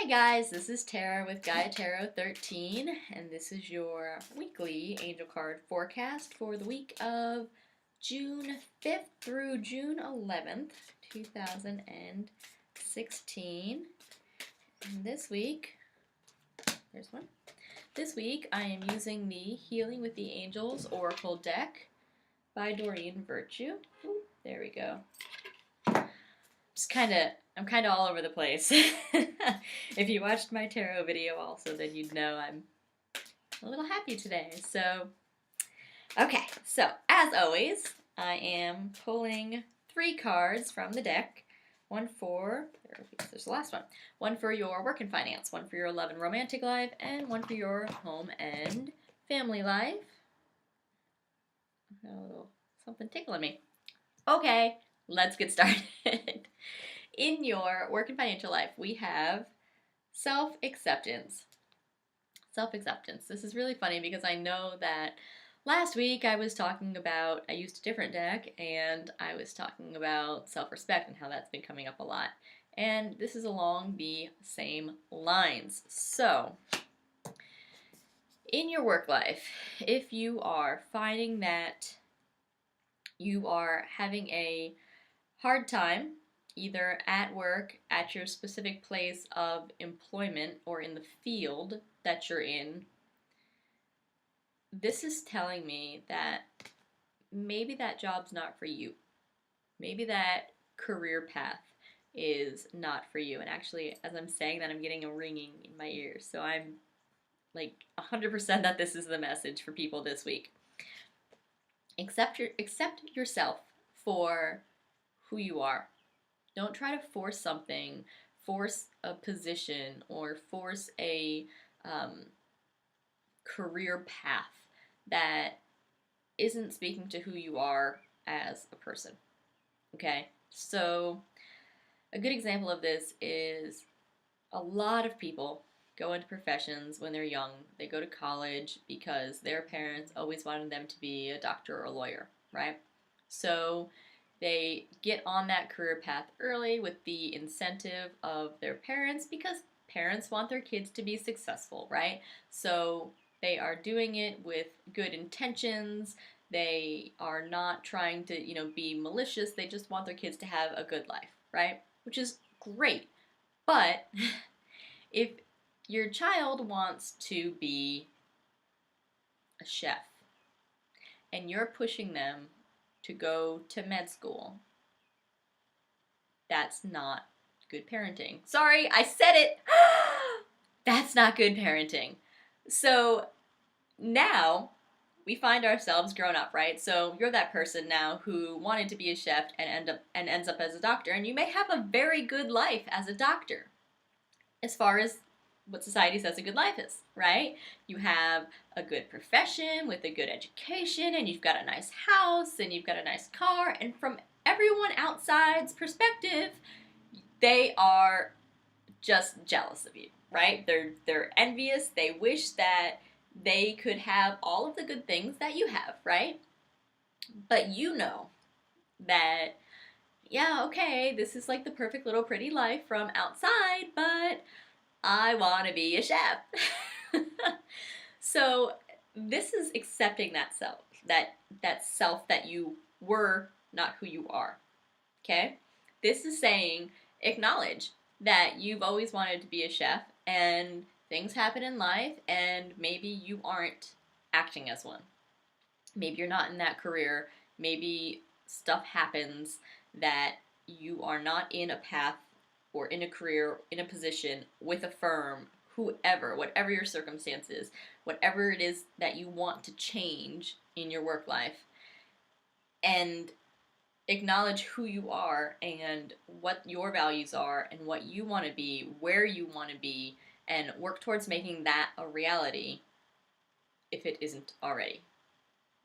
Hi guys, this is Tara with Gaia Tarot 13, and this is your weekly angel card forecast for the week of June 5th through June 11th, 2016. And this week, there's one. This week I am using the Healing with the Angels Oracle deck by Doreen Virtue. Ooh, there we go. I'm kind of all over the place. If you watched my tarot video also, then you'd know I'm a little happy today. So, okay, so as always, I am pulling 3 cards from the deck. There's the last one. One for your work and finance, one for your love and romantic life, and one for your home and family life. I got a little something tickling me. Okay, let's get started. In your work and financial life, we have self-acceptance. Self-acceptance. This is really funny because I know that last week I used a different deck, and I was talking about self-respect and how that's been coming up a lot. And this is along the same lines. So, in your work life, if you are finding that you are having a hard time either at work, at your specific place of employment, or in the field that you're in, this is telling me that maybe that job's not for you. Maybe that career path is not for you. And actually, as I'm saying that, I'm getting a ringing in my ears. So I'm like 100% that this is the message for people this week. Accept yourself for who you are. Don't try to force something, force a position, or force a career path that isn't speaking to who you are as a person. Okay? So, a good example of this is a lot of people go into professions when they're young. They go to college because their parents always wanted them to be a doctor or a lawyer, right? So, they get on that career path early with the incentive of their parents because parents want their kids to be successful, right? So they are doing it with good intentions. They are not trying to, be malicious. They just want their kids to have a good life, right? Which is great. But if your child wants to be a chef and you're pushing them to go to med school, that's not good parenting. Sorry, I said it! That's not good parenting. So now we find ourselves grown up, right? So you're that person now who wanted to be a chef and ends up as a doctor, and you may have a very good life as a doctor as far as what society says a good life is, right? You have a good profession with a good education, and you've got a nice house, and you've got a nice car, and from everyone outside's perspective, they are just jealous of you, right? They're envious. They wish that they could have all of the good things that you have, right? But you know that, yeah, okay, this is like the perfect little pretty life from outside, but I want to be a chef. So this is accepting that self, that self that you were, not who you are. Okay? This is saying acknowledge that you've always wanted to be a chef and things happen in life and maybe you aren't acting as one. Maybe you're not in that career. Maybe stuff happens that you are not in a path or in a career, in a position, with a firm, whatever your circumstances, whatever it is that you want to change in your work life, and acknowledge who you are and what your values are and what you want to be, where you want to be, and work towards making that a reality if it isn't already.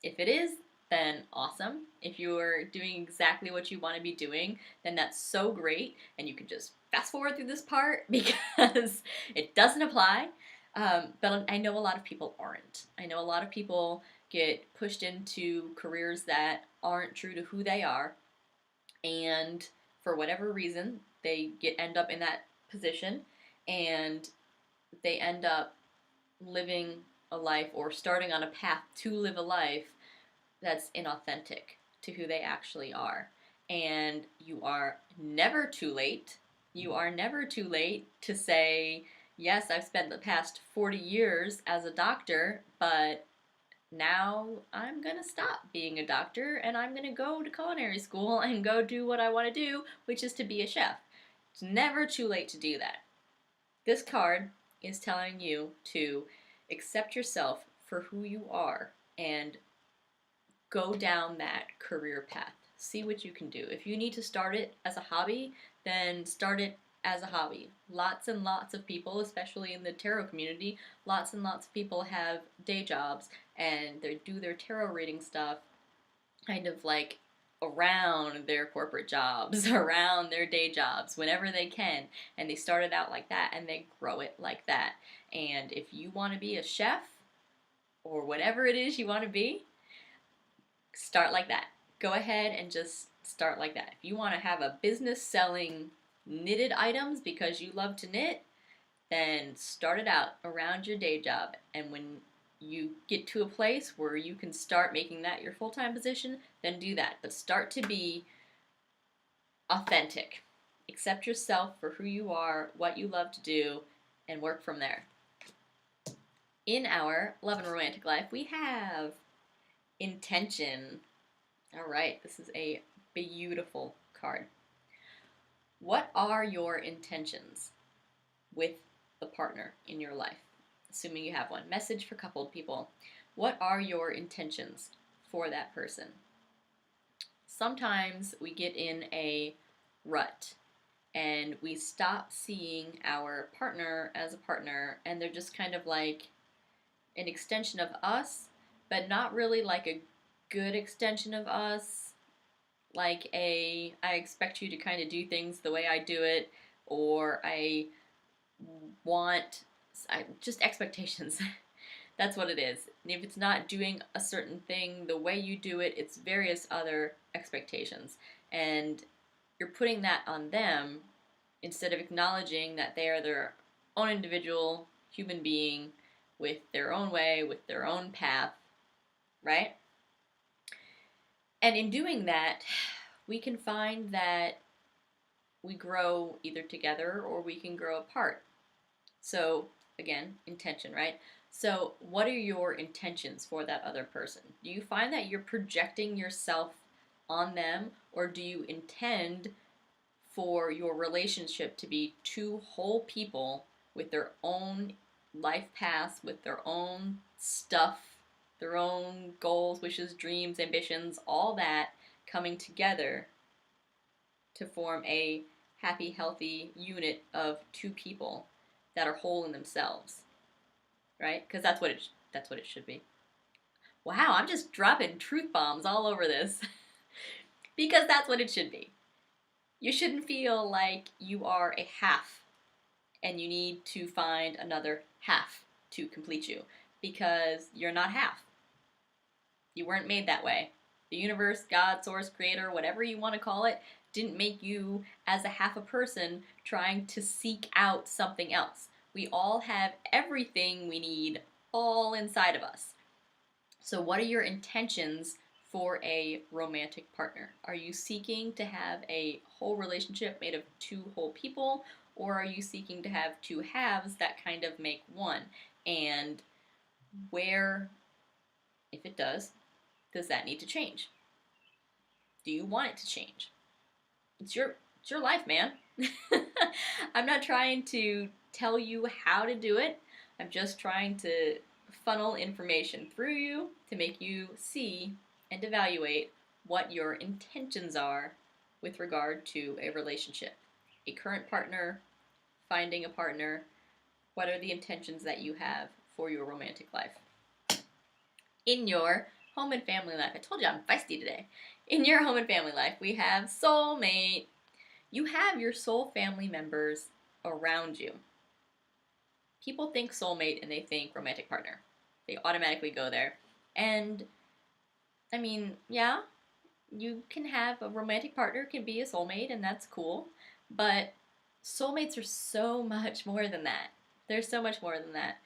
If it is, then awesome. If you're doing exactly what you want to be doing, then that's so great, and you can just fast forward through this part because it doesn't apply. But I know a lot of people aren't. I know a lot of people get pushed into careers that aren't true to who they are, and for whatever reason, they end up in that position, and they end up living a life or starting on a path to live a life that's inauthentic to who they actually are. And you are never too late. You are never too late to say, yes, I've spent the past 40 years as a doctor, but now I'm going to stop being a doctor and I'm going to go to culinary school and go do what I want to do, which is to be a chef. It's never too late to do that. This card is telling you to accept yourself for who you are and go down that career path. See what you can do. If you need to start it as a hobby, then start it as a hobby. Lots and lots of people, especially in the tarot community, lots and lots of people have day jobs and they do their tarot reading stuff kind of like around their corporate jobs, around their day jobs, whenever they can. And they start it out like that and they grow it like that. And if you want to be a chef or whatever it is you want to be, start like that. Go ahead and just start like that. If you want to have a business selling knitted items because you love to knit, then start it out around your day job. And when you get to a place where you can start making that your full-time position, then do that. But start to be authentic. Accept yourself for who you are, what you love to do, and work from there. In our love and romantic life, we have intention. All right, this is a beautiful card. What are your intentions with the partner in your life? Assuming you have one. Message for coupled people. What are your intentions for that person? Sometimes we get in a rut and we stop seeing our partner as a partner and they're just kind of like an extension of us, but not really like a good extension of us. Like I expect you to kind of do things the way I do it, or I want just expectations. That's what it is. And if it's not doing a certain thing the way you do it, it's various other expectations. And you're putting that on them instead of acknowledging that they are their own individual human being with their own way, with their own path, right? And in doing that, we can find that we grow either together or we can grow apart. So, again, intention, right? So, what are your intentions for that other person? Do you find that you're projecting yourself on them, or do you intend for your relationship to be two whole people with their own life paths, with their own stuff, their own goals, wishes, dreams, ambitions, all that coming together to form a happy, healthy unit of two people that are whole in themselves, right? Because that's what it should be. Wow, I'm just dropping truth bombs all over this because that's what it should be. You shouldn't feel like you are a half and you need to find another half to complete you because you're not half. You weren't made that way. The universe, God, source, creator, whatever you want to call it, didn't make you as a half a person trying to seek out something else. We all have everything we need all inside of us. So what are your intentions for a romantic partner? Are you seeking to have a whole relationship made of two whole people, or are you seeking to have two halves that kind of make one? And where, if it does that need to change? Do you want it to change? It's your life, man. I'm not trying to tell you how to do it. I'm just trying to funnel information through you to make you see and evaluate what your intentions are with regard to a relationship. A current partner, finding a partner, what are the intentions that you have for your romantic life? In your home and family life, I told you I'm feisty today. In your home and family life, we have soulmate. You have your soul family members around you. People think soulmate and they think romantic partner. They automatically go there. And, I mean, yeah, you can have a romantic partner, can be a soulmate, and that's cool. But Soulmates are so much more than that. They're so much more than that.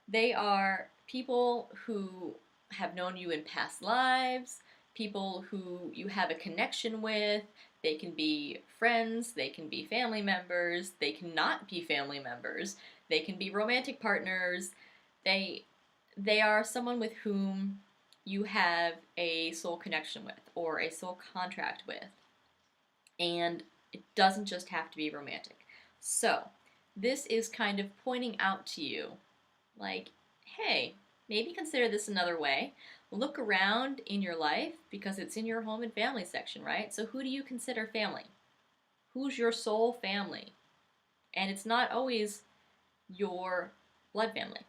They are people who have known you in past lives, people who you have a connection with. They can be friends, they can be family members, they cannot be family members, they can be romantic partners. They they are someone with whom you have a soul connection with or a soul contract with. And it doesn't just have to be romantic. So, this is kind of pointing out to you, like, hey, maybe consider this another way. Look around in your life because it's in your home and family section, right? So, who do you consider family? Who's your soul family? And it's not always your blood family,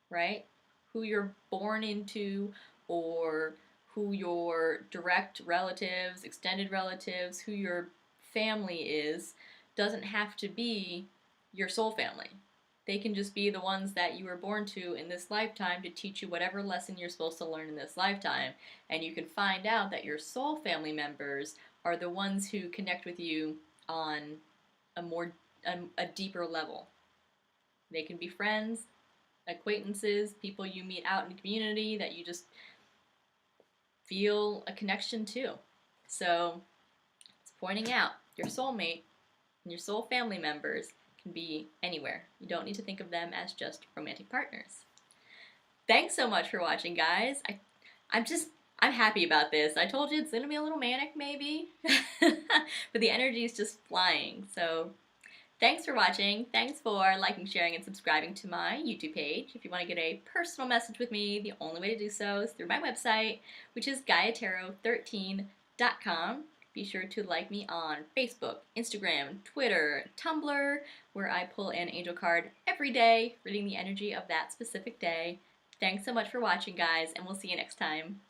right? Who you're born into, or who your direct relatives, extended relatives, who your family is, doesn't have to be your soul family. They can just be the ones that you were born to in this lifetime to teach you whatever lesson you're supposed to learn in this lifetime. And you can find out that your soul family members are the ones who connect with you on a deeper level. They can be friends, acquaintances, people you meet out in the community that you just feel a connection to. So it's pointing out your soulmate and your soul family members can be anywhere. You don't need to think of them as just romantic partners. Thanks so much for watching, guys. I'm happy about this. I told you it's gonna be a little manic maybe, but the energy is just flying. So thanks for watching. Thanks for liking, sharing, and subscribing to my YouTube page. If you want to get a personal message with me, the only way to do so is through my website, which is GaiaTarot13.com. Be sure to like me on Facebook, Instagram, Twitter, Tumblr, where I pull an angel card every day, reading the energy of that specific day. Thanks so much for watching, guys, and we'll see you next time.